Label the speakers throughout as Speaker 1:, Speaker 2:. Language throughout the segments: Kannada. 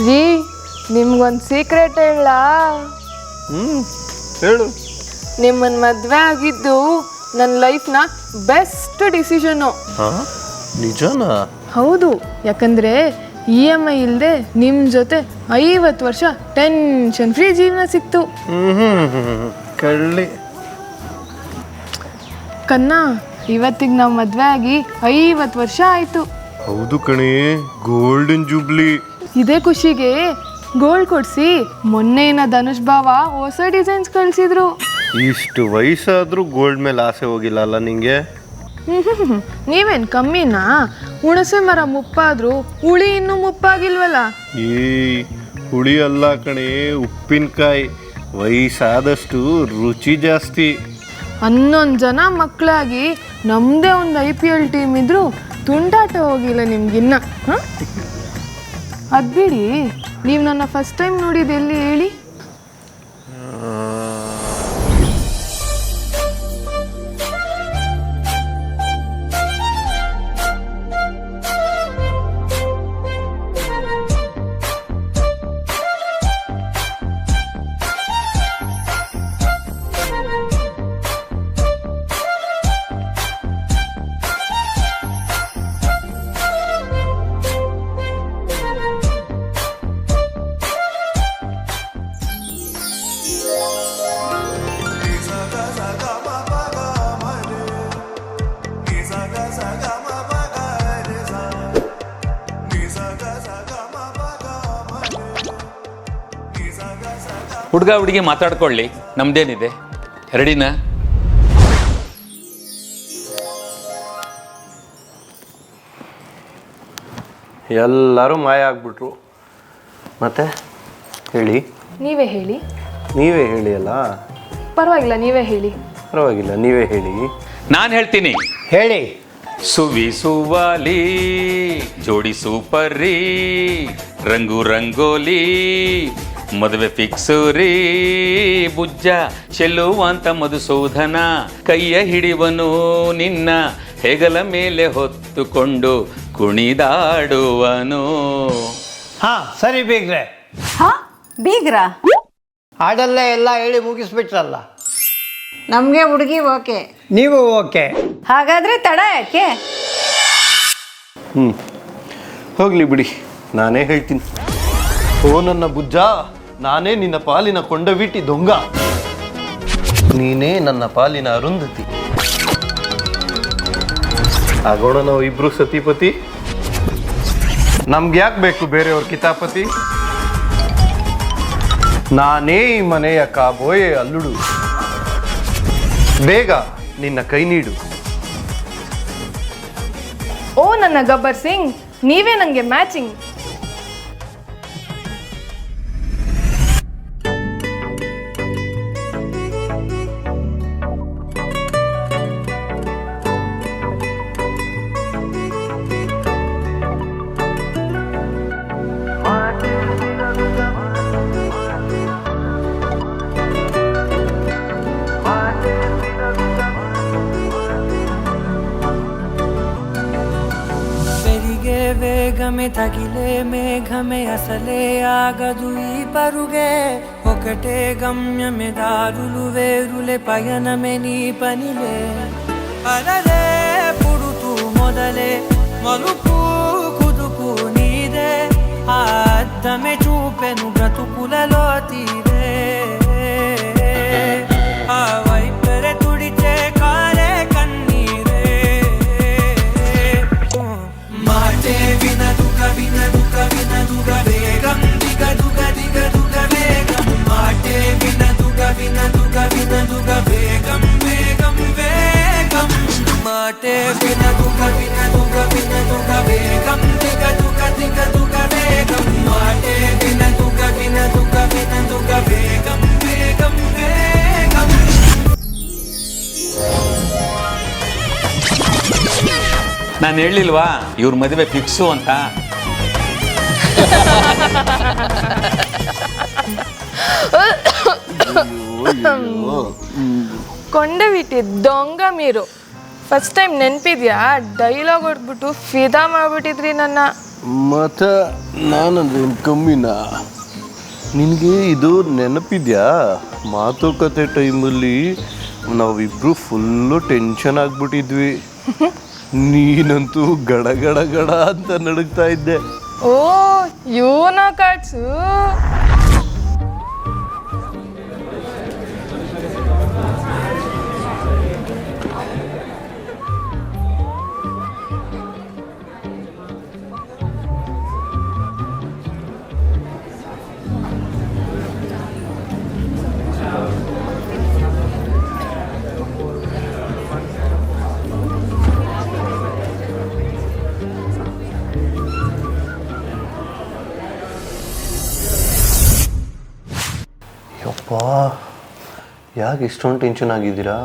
Speaker 1: ರೀ ನಿಮ್ಗೊಂದು ಸೀಕ್ರೆಟ್ ಹೇಳ.
Speaker 2: ಹೇಳು.
Speaker 1: ನಿಮ್ಮನ್ನ ಮದುವೆ ಆಗಿದ್ದು ನನ್ನ ಲೈಫ್ನ ಬೆಸ್ಟ್ ಡಿಸಿಷನು.
Speaker 2: ನಿಜನಾ?
Speaker 1: ಹೌದು, ಯಾಕಂದ್ರೆ EMI ಇಲ್ಲದೆ ನಿಮ್ಮ ಜೊತೆ 50 ವರ್ಷ ಟೆನ್ಷನ್ ಫ್ರೀ ಜೀವನ ಸಿಕ್ತು.
Speaker 2: ಕಳ್ಳಿ
Speaker 1: ಕನ್ನ, ಇವತ್ತಿಗೆ ನಾವು ಮದುವೆ ಆಗಿ 50 ವರ್ಷ ಆಯಿತು.
Speaker 2: ಹೌದು ಕಣೆ, ಗೋಲ್ಡನ್ ಜೂಬ್ಲಿ.
Speaker 1: ಇದೇ ಖುಷಿಗೆ ಗೋಲ್ಡ್ ಕೊಡಿಸಿ ಮೊನ್ನೆನ ಧನುಷ್ ಭಾವ ಹೊಸ ಡಿಸೈನ್ಸ್ ಕಳಿಸಿದ್ರು.
Speaker 2: ಇಷ್ಟು ವಯಸ್ಸಾದ್ರೂ ಗೋಲ್ಡ್ ಮೇಲೆ ಆಸೆ ಹೋಗಿಲ್ಲ ಅಲ್ಲ ನಿಂಗೆ?
Speaker 1: ನೀವೇನು ಕಮ್ಮಿನಾ? ಹುಣಸೆ ಮರ ಮುಪ್ಪಾದ್ರೂ ಹುಳಿ ಇನ್ನೂ ಮುಪ್ಪಾಗಿಲ್ವಲ್ಲ.
Speaker 2: ಹುಳಿ ಅಲ್ಲ ಕಣೆ, ಉಪ್ಪಿನಕಾಯಿ. ವಯಸ್ಸಾದಷ್ಟು ರುಚಿ ಜಾಸ್ತಿ.
Speaker 1: 11 ಜನ ಮಕ್ಕಳಾಗಿ ನಮ್ಮದೇ ಒಂದು IPL ಟೀಮ್ ಇದ್ರು ತುಂಟಾಟ ಹೋಗಿಲ್ಲ ನಿಮ್ಗಿನ್ನ. ಅದು ಬಿಡಿ, ನೀವು ನನ್ನ ಫಸ್ಟ್ ಟೈಮ್ ನೋಡಿದ್ದು ಎಲ್ಲಿ ಹೇಳಿ?
Speaker 3: ಹುಡುಗ ಹುಡುಗಿ ಮಾತಾಡ್ಕೊಳ್ಳಿ, ನಮ್ದೇನಿದೆ. ರೆಡಿನಾ?
Speaker 2: ಎಲ್ಲರೂ ಮಾಯ ಆಗ್ಬಿಟ್ರು. ಮತ್ತೆ ಹೇಳಿ.
Speaker 1: ನೀವೇ ಹೇಳಿ.
Speaker 2: ನೀವೇ ಹೇಳಿ ಅಲ್ಲ.
Speaker 1: ಪರವಾಗಿಲ್ಲ, ನೀವೇ ಹೇಳಿ.
Speaker 2: ಪರವಾಗಿಲ್ಲ, ನೀವೇ ಹೇಳಿ.
Speaker 3: ನಾನು ಹೇಳ್ತೀನಿ.
Speaker 2: ಹೇಳಿ.
Speaker 3: ಸುವಿಸುವಾಲಿ ಜೋಡಿ ಸೂಪರ್ ರೀ, ರಂಗು ರಂಗೋಲಿ ಮದುವೆ ಫಿಕ್ಸು ರೀ, ಬುಜ್ಜ ಚೆಲ್ಲುವಂತ ಮಧುಸೂದನ ಕೈಯ ಹಿಡಿವನು ನಿನ್ನ ಹೆಗಲ ಮೇಲೆ ಹೊತ್ತುಕೊಂಡು ಕುಣಿದಾಡುವನು.
Speaker 4: ಸರಿ ಬೀಗ್ರೆ.
Speaker 5: ಬೀಗ್ರ
Speaker 4: ಹಾಡಲ್ಲೇ ಎಲ್ಲ ಹೇಳಿ ಮುಗಿಸ್ಬಿಟ್ರಲ್ಲ.
Speaker 5: ನಮಗೆ ಹುಡುಗಿ ಓಕೆ,
Speaker 4: ನೀವು ಓಕೆ.
Speaker 5: ಹಾಗಾದ್ರೆ ತಡ ಯಾಕೆ?
Speaker 2: ಹೋಗ್ಲಿ ಬಿಡಿ, ನಾನೇ ಹೇಳ್ತೀನಿ. ಓ ನನ್ನ ಬುಜ್ಜ, ನಾನೇ ನಿನ್ನ ಪಾಲಿನ ಕೊಂಡವೀಟಿ ದೊಂಗ, ನೀನೇ ನನ್ನ ಪಾಲಿನ ಅರುಂಧತಿ. ಆಗೋಣ ನಾವು ಇಬ್ರು ಸತಿಪತಿ. ನಮ್ಗೆ ಯಾಕೆ ಬೇಕು ಬೇರೆಯವ್ರ ಕಿತಾಪತಿ? ನಾನೇ ಈ ಮನೆಯ ಕಾಬೋಯೆ ಅಲ್ಲುಡು, ಬೇಗ ನಿನ್ನ ಕೈ ನೀಡು.
Speaker 1: ಓ ನನ್ನ ಗಬ್ಬರ್ ಸಿಂಗ್, ನೀವೇ ನನಗೆ ಮ್ಯಾಚಿಂಗ್.
Speaker 6: ವೇಗಮೆ ತಗಿಲೆ ಮೇಘಮೆ ಅಸಲೇ ಆಗದು ಈ ಪರುಗೆ, ఒకటే గమ్యమే దారులు వేరులే పయనమే నీ పనిలే, అలలే పుడుతూ మొదలే మలుపు కుదుపు నీదే, ఆ అద్దమే చూపెను బ్రతుకులలో తీరే, ఆ వైపరే తుడిచే కారే కన్నీరే, మాటే వినదుగ వినదుగ వినదుగ వేగం దిగదుగ దిగదుగ వేగం, మాటే వినదుగ వినదుగ వినదుగ వేగం వేగం వేగం, మాటే వినదుగ వినదుగ వినదుగ వేగం దిగదుగ దిగదుగ వేగం, మాటే వినదుగ వినదుగ వినదుగ వేగం వేగం వేగం.
Speaker 3: ನಾನು ಹೇಳಿಲ್ವಾ ಇವ್ರ ಮದುವೆ ಫಿಕ್ಸು ಅಂತ?
Speaker 1: ಕೊಂಡವಿಟ್ಟಿ ದೊಂಗ ಮೀರು. ಫಸ್ಟ್ ಟೈಮ್ ನೆನಪಿದ್ಯಾ? ಡೈಲಾಗ್ ಹೊಡ್ಬಿಟ್ಟು ಫಿದಾ ಮಾಡ್ಬಿಟ್ಟಿದ್ರಿ ನನ್ನ.
Speaker 2: ಮತ್ತು ನಾನಂದ್ರೇನು ಕಮ್ಮಿನಾ? ನಿನಗೆ ಇದು ನೆನಪಿದ್ಯಾ? ಮಾತುಕತೆ ಟೈಮಲ್ಲಿ ನಾವಿಬ್ರು ಫುಲ್ಲು ಟೆನ್ಷನ್ ಆಗ್ಬಿಟ್ಟಿದ್ವಿ. ನೀನಂತೂ ಗಡ ಗಡ ಗಡ ಅಂತ ನಡುಗ್ತಾ ಇದ್ದೆ.
Speaker 1: ಓ ಇವನ ಕಾಡ್ಸು.
Speaker 2: ಯಪ್ಪ, ಯಾಕೆ ಇಷ್ಟೊಂದು ಟೆನ್ಷನ್ ಆಗಿದ್ದೀರಾ?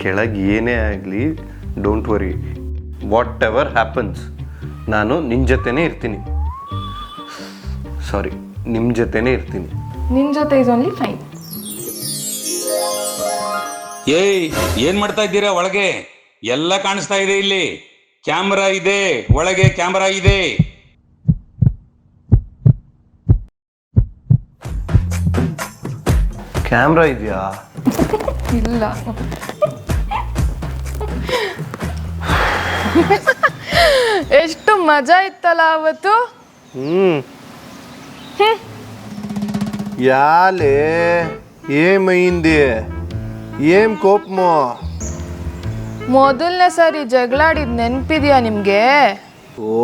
Speaker 2: ಕೆಳಗೆ ಏನೇ ಆಗಲಿ don't worry, what ever happens ನಾನು ನಿನ್ನ ಜೊತೆನೇ ಇರ್ತೀನಿ. ಸಾರಿ, ನಿಮ್ಮ ಜೊತೆನೇ ಇರ್ತೀನಿ.
Speaker 1: ನಿನ್ನ ಜೊತೆ ಇಸ್ ಓನ್ಲಿ ಫೈನ್.
Speaker 3: ಏಯ್, ಏನ್ ಮಾಡ್ತಾ ಇದ್ದೀರಾ ಒಳಗೆ? ಎಲ್ಲ ಕಾಣಿಸ್ತಾ ಇದೆ ಇಲ್ಲಿ. ಕ್ಯಾಮ್ರಾ ಇದೆ, ಒಳಗೆ ಕ್ಯಾಮ್ರಾ ಇದೆ.
Speaker 2: ಕ್ಯಾಮ್ರಾ ಇದೆಯಾ?
Speaker 1: ಇಲ್ಲ. ಎಷ್ಟು ಮಜಾ ಇತ್ತಲ್ಲ ಅವತ್ತು.
Speaker 2: ಯಾಲೇ ಏಮೈಂದಿ ಏಮ್ ಕೋಪಮೋ?
Speaker 1: ಮೊದಲನೇ ಸಾರಿ ಜಗಳಾಡಿದ್ ನೆನ್ಪಿದ್ಯಾ ನಿಮ್ಗೆ?
Speaker 2: ಓ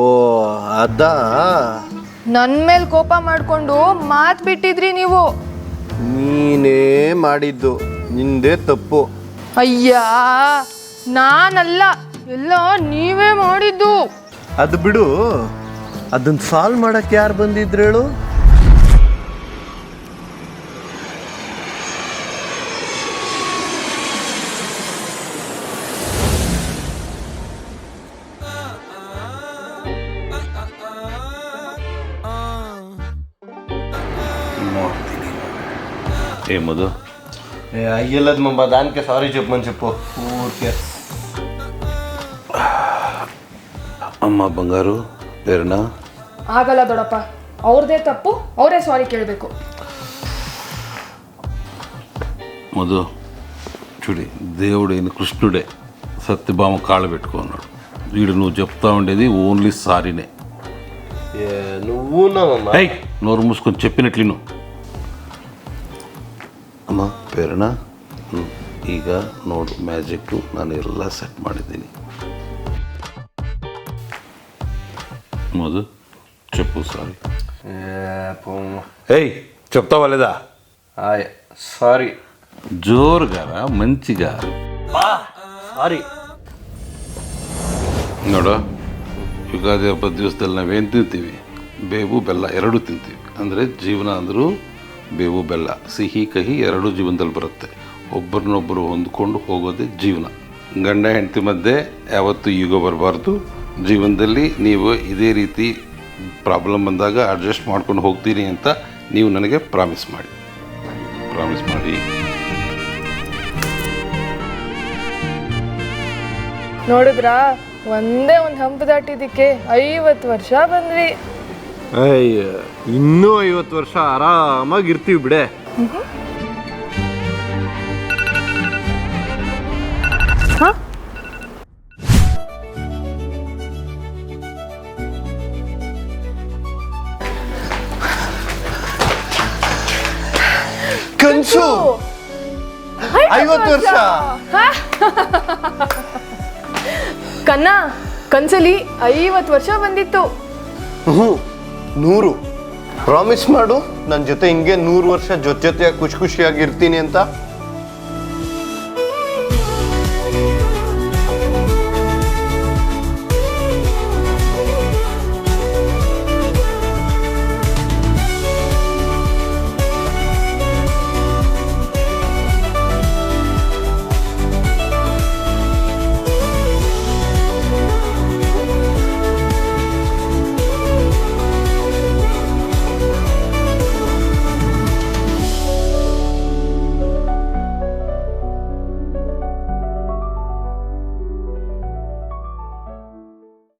Speaker 2: ಅದಾ?
Speaker 1: ನನ್ ಮೇಲೆ ಕೋಪ ಮಾಡ್ಕೊಂಡು ಮಾತ್ ಬಿಟ್ಟಿದ್ರಿ ನೀವು.
Speaker 2: ನೀನೇ ಮಾಡಿದ್ದು, ನಿಂದೇ ತಪ್ಪು.
Speaker 1: ಅಯ್ಯ, ನಾನಲ್ಲ, ಎಲ್ಲ ನೀವೇ ಮಾಡಿದ್ದು.
Speaker 2: ಅದು ಬಿಡು, ಅದನ್ನ ಸಾಲ್ವ್ ಮಾಡಕ್ಕೆ ಯಾರು ಬಂದಿದ್ರು ಹೇಳು?
Speaker 3: ఏ మధు
Speaker 2: అయ్యలేదు మా దానికే సారీ చెప్పమని చెప్పు ఊరికే.
Speaker 3: ಅಮ್ಮ ಬಂಗಾರು ಬೇರೆನಾ?
Speaker 1: ಆಗಲ್ಲ ದೊಡ್ಡಪ್ಪ, ಅವ್ರದೇ ತಪ್ಪು, ಅವರೇ ಸಾರಿ ಕೇಳಬೇಕು.
Speaker 3: మధు చూడి, దేవుడైన కృష్ణుడే సత్యభామ కాళ్ళు పెట్టుకున్నాడు. వీడు నువ్వు చెప్తా ఉండేది ఓన్లీ సారీనే.
Speaker 2: నువ్వు
Speaker 3: ఏయ్, నోరు మూసుకొని చెప్పినట్లు నువ్వు. ಅಮ್ಮ ಬೇರೆನಾ? ಈಗ ನೋಡು, ಮ್ಯಾಜಿಕ್ಕು ನಾನು ಎಲ್ಲ ಸೆಟ್ ಮಾಡಿದ್ದೀನಿ. మధు చెప్పు సారీ. ఏయ్, చెప్తావా లేదా?
Speaker 2: సారీ.
Speaker 3: జోరుగా, మంచిగా.
Speaker 2: ಸಾರಿ.
Speaker 3: ನೋಡು, ಯುಗಾದಿ ಹಬ್ಬದ ದಿವಸದಲ್ಲಿ ನಾವೇನು ತಿಂತೀವಿ? ಬೇವು ಬೆಲ್ಲ ಎರಡೂ ತಿಂತೀವಿ. ಅಂದರೆ ಜೀವನ ಅಂದರೂ ಬೇವು ಬೆಲ್ಲ, ಸಿಹಿ ಕಹಿ ಎರಡೂ ಜೀವನದಲ್ಲಿ ಬರುತ್ತೆ. ಒಬ್ಬರನ್ನೊಬ್ಬರು ಹೊಂದ್ಕೊಂಡು ಹೋಗೋದೇ ಜೀವನ. ಗಂಡ ಹೆಂಡತಿ ಮಧ್ಯೆ ಯಾವತ್ತೂ ಈಗೋ ಬರಬಾರ್ದು. ಜೀವನದಲ್ಲಿ ನೀವು ಇದೇ ರೀತಿ ಪ್ರಾಬ್ಲಮ್ ಬಂದಾಗ ಅಡ್ಜಸ್ಟ್ ಮಾಡ್ಕೊಂಡು ಹೋಗ್ತೀನಿ ಅಂತ ನೀವು ನನಗೆ ಪ್ರಾಮಿಸ್ ಮಾಡಿ.
Speaker 1: ನೋಡಿದ್ರಾ, ಒಂದೇ ಒಂದು ಹಂಪ ದಾಟಿದ್ದಕ್ಕೆ 50 ವರ್ಷ ಬಂದ್ವಿ.
Speaker 2: ಅಯ್ಯ, ಇನ್ನೂ 50 ವರ್ಷ ಆರಾಮಾಗಿರ್ತೀವಿ ಬಿಡೆ. ಕನ್ಸು 50 ವರ್ಷ.
Speaker 1: ಕನ್ನ ಕನ್ಸಲಿ 50 ವರ್ಷ ಬಂದಿತ್ತು.
Speaker 2: 100. ಪ್ರಾಮಿಸ್ ಮಾಡು ನನ್ನ ಜೊತೆ ಹಿಂಗೆ 100 ವರ್ಷ ಜೊತೆಯಾಗಿ ಖುಷಿಯಾಗಿರ್ತೀನಿ ಅಂತ.